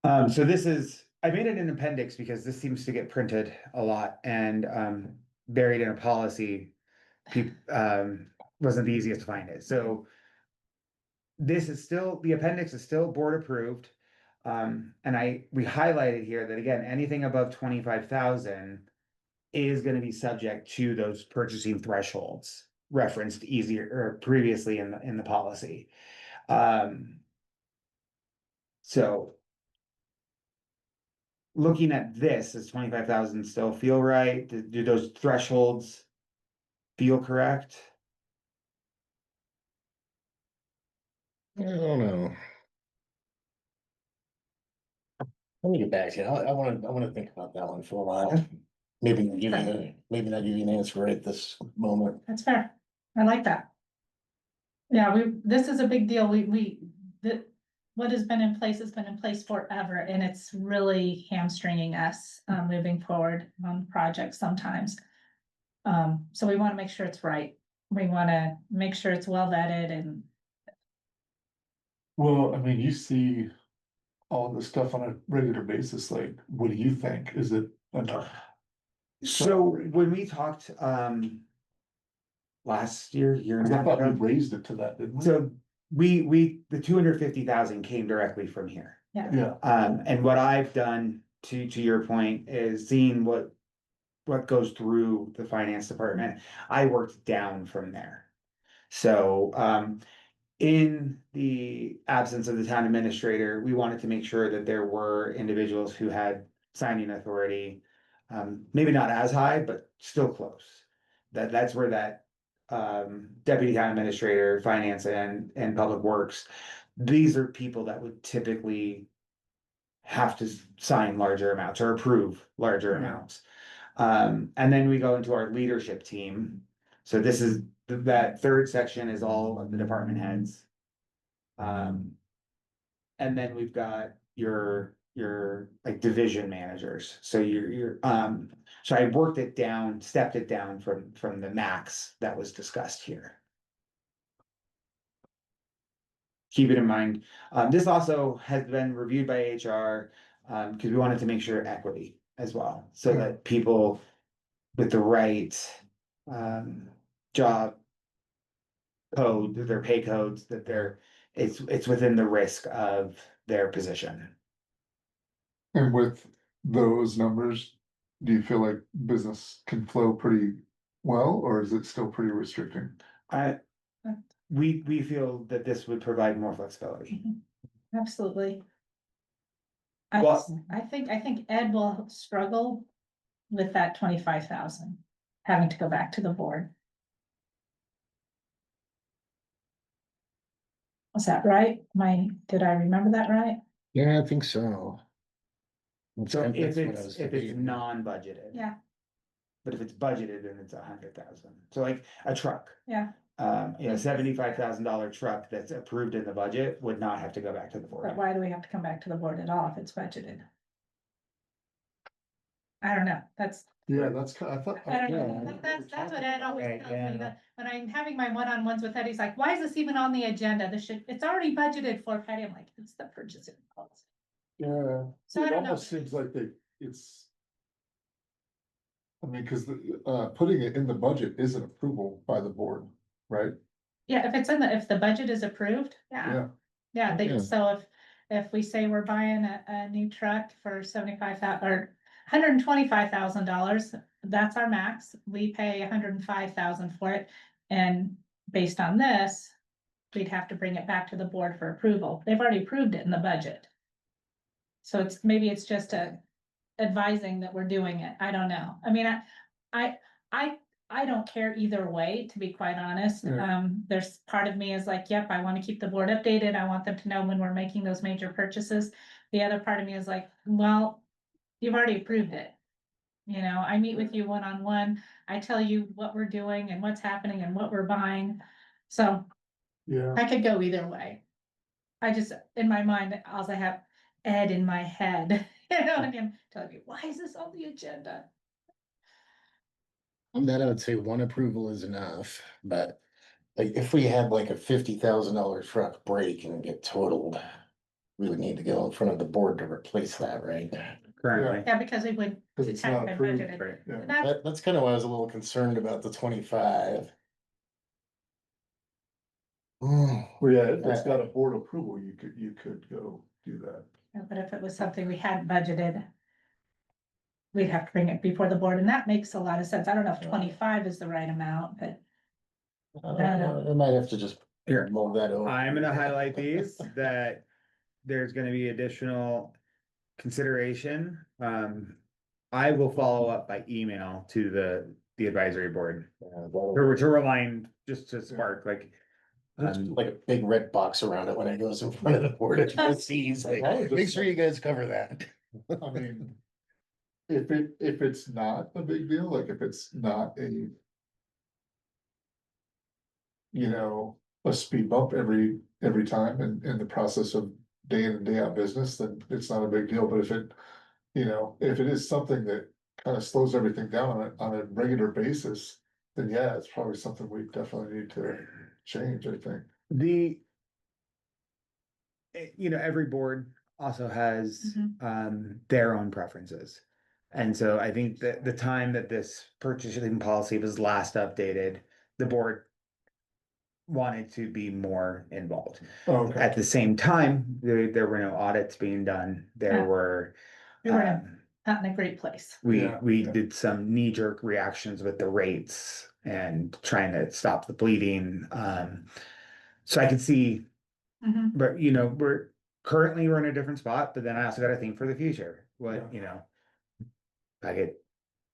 so this is, I made it an appendix because this seems to get printed a lot and buried in a policy wasn't the easiest to find it. So this is still, the appendix is still board approved. And we highlighted here that again, anything above 25,000 is going to be subject to those purchasing thresholds referenced easier or previously in the policy. So looking at this, does 25,000 still feel right? Do those thresholds feel correct? I don't know. Let me get back to you. I wanna think about that one for a while. Maybe not give you an answer right this moment. That's fair. I like that. Yeah, this is a big deal. What has been in place has been in place forever, and it's really hamstringing us, moving forward on projects sometimes. So we want to make sure it's right. We want to make sure it's well vetted and. Well, I mean, you see all this stuff on a regular basis, like, what do you think? Is it enough? So when we talked last year and Cause a I half thought we ago, raised it to that, didn't we? so the 250,000 came directly from here. Yeah, And what I've done to your point is seeing what goes through the finance department. I worked down from there. So in the absence of the town administrator, we wanted to make sure that there were individuals who had signing authority. Maybe not as high, but still close. That's where that deputy town administrator, finance and public works. These are people that would typically have to sign larger amounts or approve larger amounts. And then we go into our leadership team. So this is that third section is all of the department heads. And then we've got your your like division managers. So so I worked it down, stepped it down from the max that was discussed here. Keep it in mind. This also has been reviewed by HR, because we wanted to make sure equity as well, so that people with the right, job code, their pay codes, that it's within the risk of their position. And with those numbers, do you feel like business can flow pretty well, or is it still pretty restricting? We feel that this would provide more flexibility. Absolutely. Well- I think Ed will struggle with that 25,000, having to go back to the board. Was that right? Did I remember that right? Yeah, I think so. So That's if what I was it's debating. non-budgeted. Yeah, But if it's budgeted, then it's 100,000. So like a truck, yeah, $75,000 truck that's approved in the budget would not have to go back to the but board. why do we have to come back to the board at all if it's budgeted? I don't know, Yeah, that's kind, I thought. I don't Yeah. know, that's what Ed always Right, tells me, yeah. that when I'm having my one-on-ones with Ed, he's like, why is this even on the agenda? It's already budgeted for, Patty, I'm like, it's the purchasing policy. Yeah, So I it don't know. almost seems like it's. I mean, cause putting it in the budget is an approval by the board, right? Yeah, if the budget is approved, yeah. Yeah, Yeah. So if we say we're buying a new truck for 75,000 or $125,000, that's our max. We pay 105,000 for it. And based on this, we'd have to bring it back to the board for approval. They've already approved it in the budget. So maybe it's just advising that we're doing it. I don't know. I mean, I don't care either way, to be quite honest. Yeah. There's part of me is like, yep, I want to keep the board updated. I want them to know when we're making those major purchases. The other part of me is like, well, you've already approved it. You know, I meet with you one-on-one. I tell you what we're doing and what's happening and what we're buying. So yeah, I could go either way. I just, in my mind, also have Ed in my head, you know, and him telling me, why is this on the agenda? On that, I would say one approval is enough, but like if we had like a $50,000 truck break and get totaled, we would need to go in front of the board to replace that, right? Currently. Yeah, because it would. cause it's have not been approved. budgeted. Right. Yeah. And that's, That's kind of why I was a little concerned about the 25. Hmm. Well, yeah, if it's got a board approval, you could go do that. but if it was something we hadn't budgeted, we'd have to bring it before the board, and that makes a lot of sense. I don't know if 25 is the right amount, but I might have to just Here, mull that over. I'm gonna highlight these, that there's gonna be additional consideration. I will follow up by email to the advisory board, to remind, just to spark, like, Like a big red box around it when it goes in front of the board of trustees, like, make sure you guys cover that. I mean, if it's not a big deal, like if it's not a. You know, a speed bump every time in the process of day in and day out business, then it's not a big deal, but if it. You know, if it is something that kind of slows everything down on a regular basis, then yeah, it's probably something we definitely need to change, I think. every board also has, Mhm. their own preferences. And so I think that the time that this purchasing policy was last updated, the board wanted to be more involved. Okay, At the same time, there were no audits being done. There Yeah. were, we were um, not in a great place. we Yeah, yeah. did some knee-jerk reactions with the rates and trying to stop the bleeding. So I could see, Mhm. but we're in a different spot, but then I also got to think for the future. What, I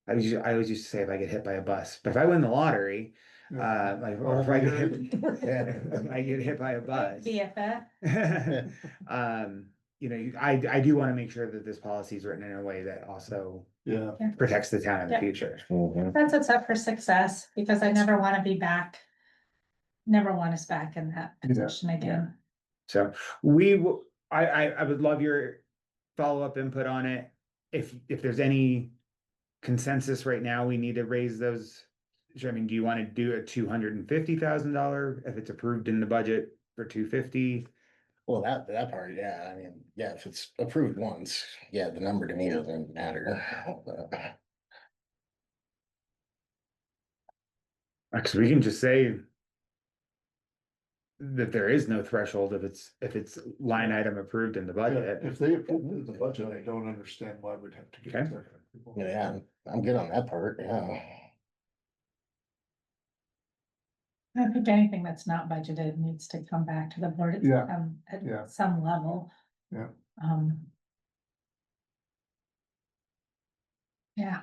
always used to say if I get hit by a bus, but if I win the lottery, Yeah. or if I get if I get hit by a bus. BFF. I do want to make sure that this policy is written in a way that also Yeah, protects the town in the Yeah. future. That sets up for success, because I never want to be back. Never want us back in that Yeah. position again. So I would love your follow-up input on it. If there's any consensus right now, we need to raise those. I mean, do you want to do a $250,000 if it's approved in the budget for 250? Well, that part, yeah, I mean, yeah, if it's approved once, yeah, the number to me doesn't matter. Because we can just say that there is no threshold if it's line item approved in the Yeah, budget. if they approve it in the budget, I don't understand why we'd have to get Okay. to. Yeah, I'm good on that part, yeah. I think anything that's not budgeted needs to come back to the board Yeah, yeah. at some level. Yeah. Yeah,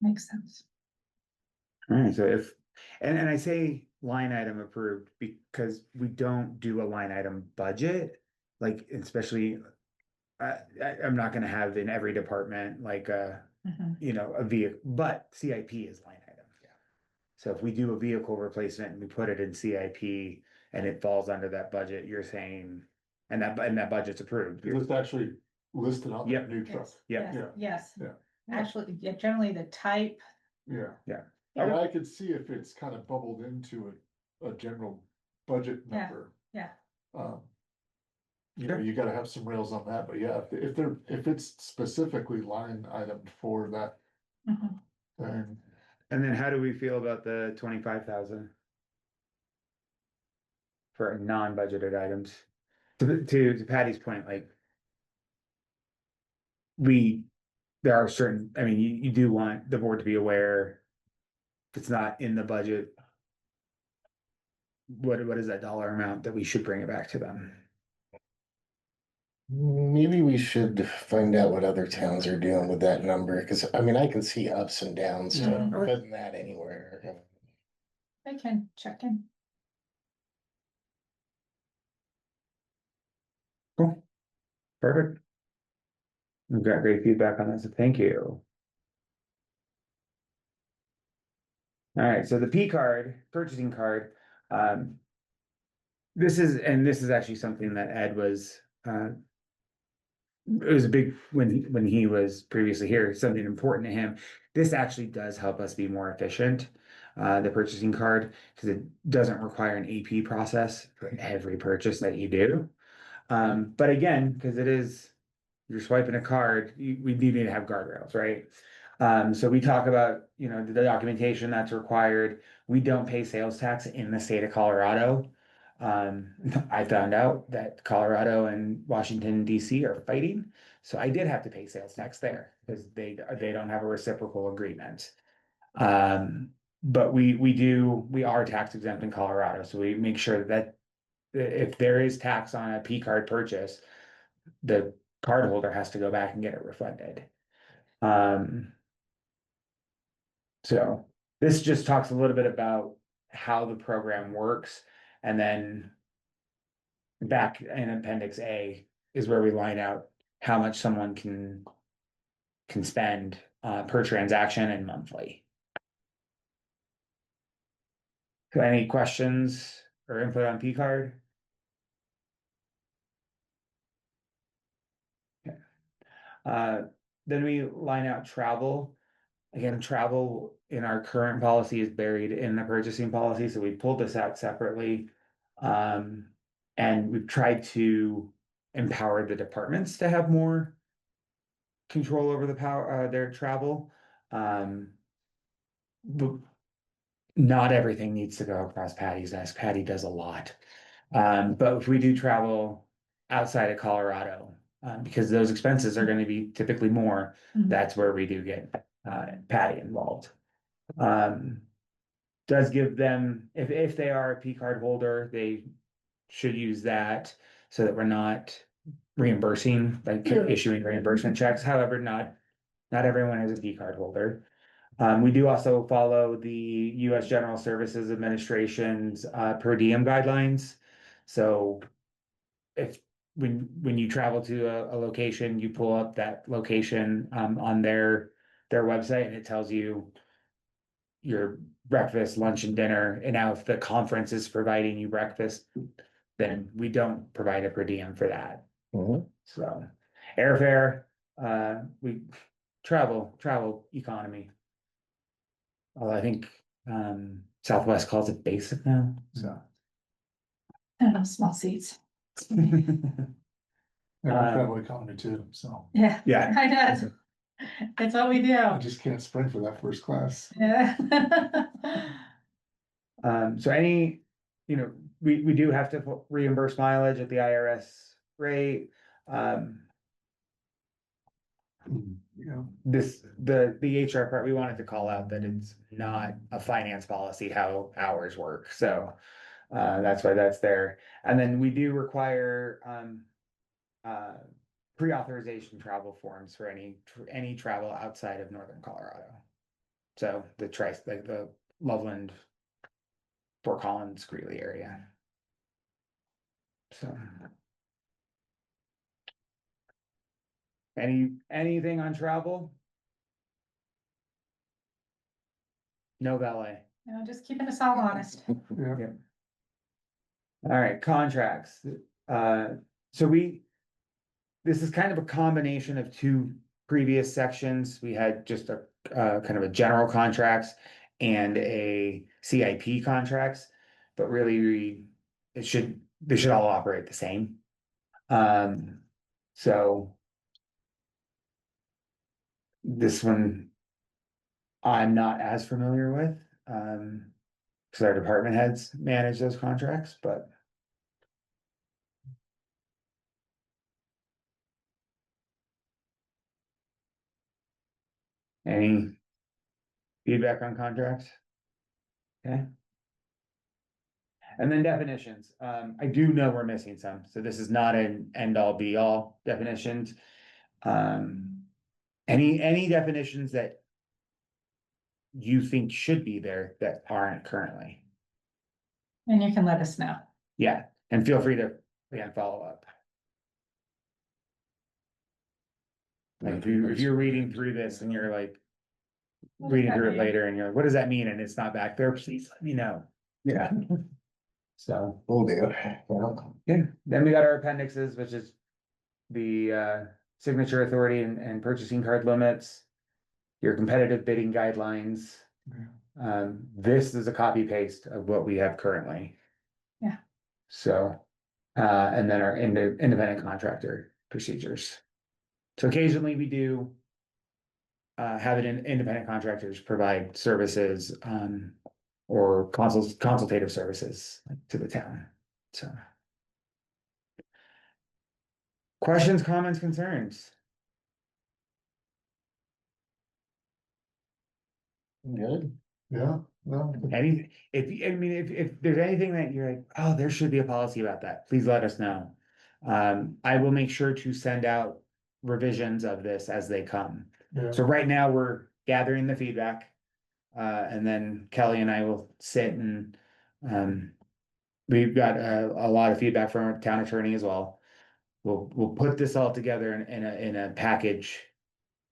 makes sense. All right, so and I say line item approved because we don't do a line item budget, like especially. I'm not gonna have in every department like a vehicle, but CIP is line item. Yeah. So if we do a vehicle replacement and we put it in CIP and it falls under that budget, you're saying, and that budget's approved. It's actually listed on the Yep. new truck. Yeah. Yeah. Yes. Yeah. Actually, yeah, generally the type. Yeah. Yeah. And I could see if it's kind of bubbled into a general budget Yeah, number. yeah. You know, Sure. you gotta have some rails on that, but yeah, if it's specifically line item for that Mhm. thing. And then how do we feel about the 25,000? For non-budgeted items? To Patty's point, like. There are certain, I mean, you do want the board to be aware. If it's not in the budget. What is that dollar amount that we should bring it back to them? Maybe we should find out what other towns are doing with that number, because I mean, I can see ups and downs to Mhm. putting that anywhere. I can check in. Cool. Perfect. We've got great feedback on this, so thank you. All right, so the P card, purchasing card, this is actually something that Ed was, it was a big, when he was previously here, something important to him. This actually does help us be more efficient, the purchasing card, because it doesn't require an AP process for every purchase that you do. But again, because you're swiping a card, we do need to have guardrails, right? So we talk about, the documentation that's required. We don't pay sales tax in the state of Colorado. I found out that Colorado and Washington DC are fighting, so I did have to pay sales tax there because they don't have a reciprocal agreement. But we are tax exempt in Colorado, so we make sure that if there is tax on a P card purchase, the cardholder has to go back and get it refunded. So this just talks a little bit about how the program works, and then back in Appendix A is where we line out how much someone can spend per transaction and monthly. So any questions or input on P card? Then we line out travel. Again, travel in our current policy is buried in the purchasing policy, so we pulled this out separately. And we've tried to empower the departments to have more control over their travel. But not everything needs to go across Patty's desk. Patty does a lot. But if we do travel outside of Colorado, because those expenses are gonna be typically more, Mhm. that's where we do get Patty involved. Does give them, if they are a P card holder, they should use that so that we're not reimbursing, like issuing reimbursement checks. However, not everyone is a P card holder. We do also follow the US General Services Administration's per diem guidelines. So when you travel to a location, you pull up that location on their website, and it tells you your breakfast, lunch, and dinner. And now if the conference is providing you breakfast, then we don't provide a per diem for that. Mhm. So, airfare, we travel economy. Well, I think, Southwest calls it basic now, so. I don't know, small seats. And I Um, travel economy too, so Yeah. Yeah. I know. It's what we do. I just can't sprint for that first class. Yeah. So any, we do have to reimburse mileage at the IRS rate. Yeah, The HR part, we wanted to call out that it's not a finance policy how hours work, so. That's why that's there. And then we do require, pre-authorization travel forms for any travel outside of northern Colorado. So like the Loveland, Fort Collins, Greeley area. So. Anything on travel? No valet. Just keeping us all honest. yeah, All right, contracts. So this is kind of a combination of two previous sections. We had just a kind of a general contracts and a CIP contracts, but really they should all operate the same. So this one I'm not as familiar with, because our department heads manage those contracts, but. Any feedback on contracts? Okay. And then definitions, I do know we're missing some, so this is not an end all be all definitions. Any definitions that you think should be there that aren't currently? And you can let us know. Yeah, and feel free to, again, follow up. Like if you're reading through this and you're like, reading through it later and you're like, what does that mean? And it's not back there, please let me know. Yeah, So, will do. yeah, then we got our appendixes, which is the signature authority and purchasing card limits, your competitive bidding guidelines. This is a copy paste of what we have currently. Yeah. So, and then our independent contractor procedures. So occasionally we do have independent contractors provide services, or consultative services to the town, so. Questions, comments, concerns? Good. yeah, no, If there's anything that you're like, oh, there should be a policy about that, please let us know. I will make sure to send out revisions of this as they come. yeah, So right now, we're gathering the feedback. And then Kelly and I will sit and, we've got a lot of feedback from our town attorney as well. We'll put this all together in a package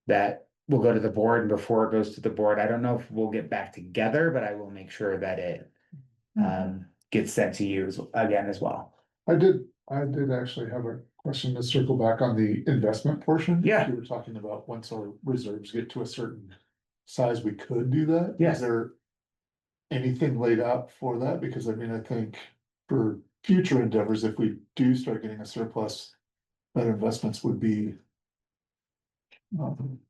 that will go to the board, and before it goes to the board, I don't know if we'll get back together, but I will make sure that it gets sent to you again as well. I did actually have a question to circle back on the investment portion. Yeah. You were talking about once our reserves get to a certain size, we could do that. Yes. Is there anything laid out for that? Because I mean, I think for future endeavors, if we do start getting a surplus, that investments would be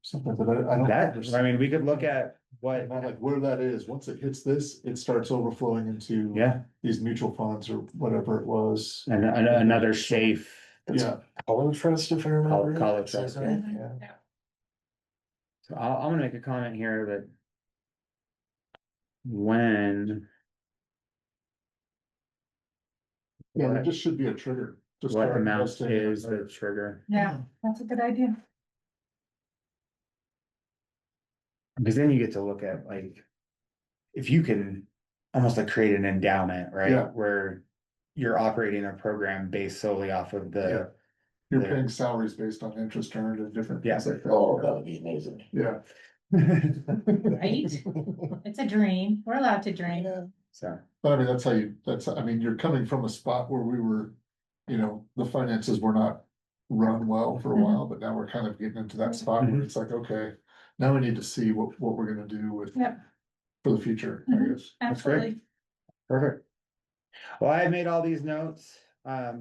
something that I don't. I mean, we could look at what, Not like where that is, once it hits this, it starts overflowing into. yeah, These mutual funds or whatever it was. and another safe. Yeah, Hollow Trust, if I remember. Hollow Is that Trust, right? yeah. Yeah. So I'm gonna make a comment here that when. yeah, there just should be a trigger. to What start amount investing in is the reserves. trigger? Yeah, that's a good idea. Because then you get to look at like, if you can almost like create an endowment, right? Yeah. Where you're operating a program based solely off of the, You're Yeah. paying salaries based on interest earned and different things Yeah. like that. Oh, that would be amazing. Yeah, Right? It's a dream. We're allowed to dream. Yeah. so, but I mean, I mean, you're coming from a spot where we were, the finances were not run well for a Mhm. while, but now we're kind of getting into that spot where Mhm. it's like, okay, now we need to see what we're gonna do with, Yep. for the future, I Mhm. guess. That's great. Absolutely. Perfect. Well, I made all these notes. I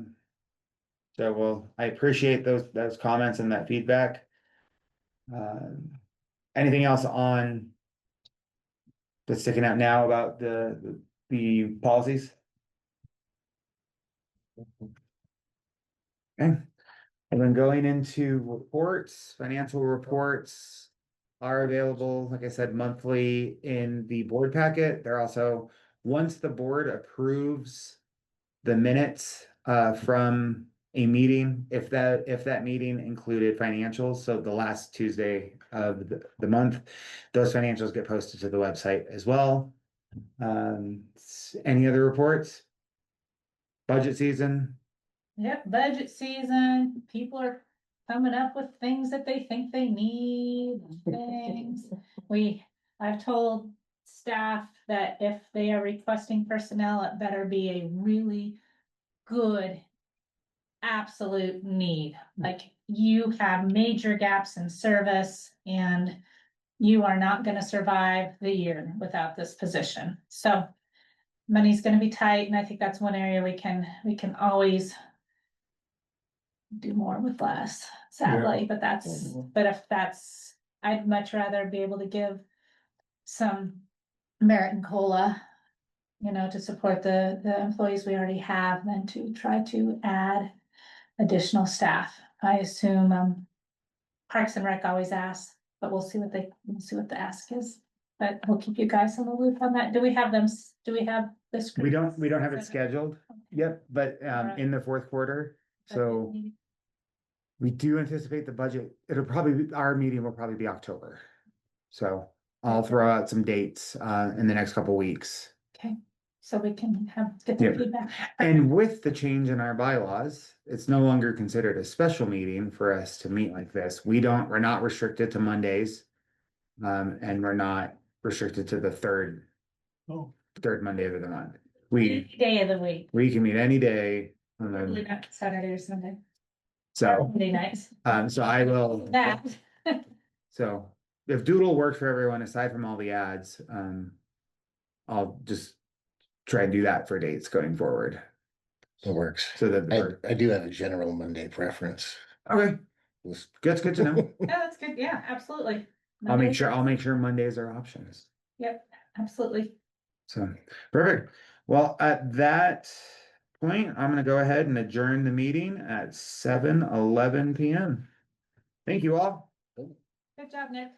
appreciate those comments and that feedback. Um, Anything else on that's sticking out now about the policies? Okay, and then going into reports, financial reports are available, like I said, monthly in the board packet. They're also, once the board approves the minutes from a meeting, if that meeting included financials, so the last Tuesday of the month, those financials get posted to the website as well. Any other reports? Budget season? Yep, budget season, people are coming up with things that they think they need, things. I've told staff that if they are requesting personnel, it better be a really good absolute need. Like you have major gaps in service and you are not gonna survive the year without this position. So money's gonna be tight, and I think that's one area we can always do more with less, sadly, but I'd much rather be able to give some merit and COLA, to support the employees we already have than to try to add additional staff. I assume, Parks and Rec always asks, but we'll see what the ask is. But we'll keep you guys in the loop on that. Do we have this? We don't have it scheduled yet, but in the fourth quarter, so we do anticipate the budget. Our meeting will probably be October. So I'll throw out some dates in the next couple weeks. Okay, so we can get their Yep. feedback. And with the change in our bylaws, it's no longer considered a special meeting for us to meet like this. We're not restricted to Mondays. And we're not restricted to the third Monday of the month. Any day of the week, We can meet any day. probably not Saturday or Sunday, or So, Monday nights. so I will, That, so if Doodle works for everyone, aside from all the ads, I'll just try and do that for dates going forward. It works. So that, I do have a general Monday preference. okay, Just- good to know. yeah, that's good, yeah, absolutely. I'll make sure Mondays are options. Yep, absolutely. So, perfect. Well, at that point, I'm gonna go ahead and adjourn the meeting at 7:11 PM. Thank you all. Good job, Nick.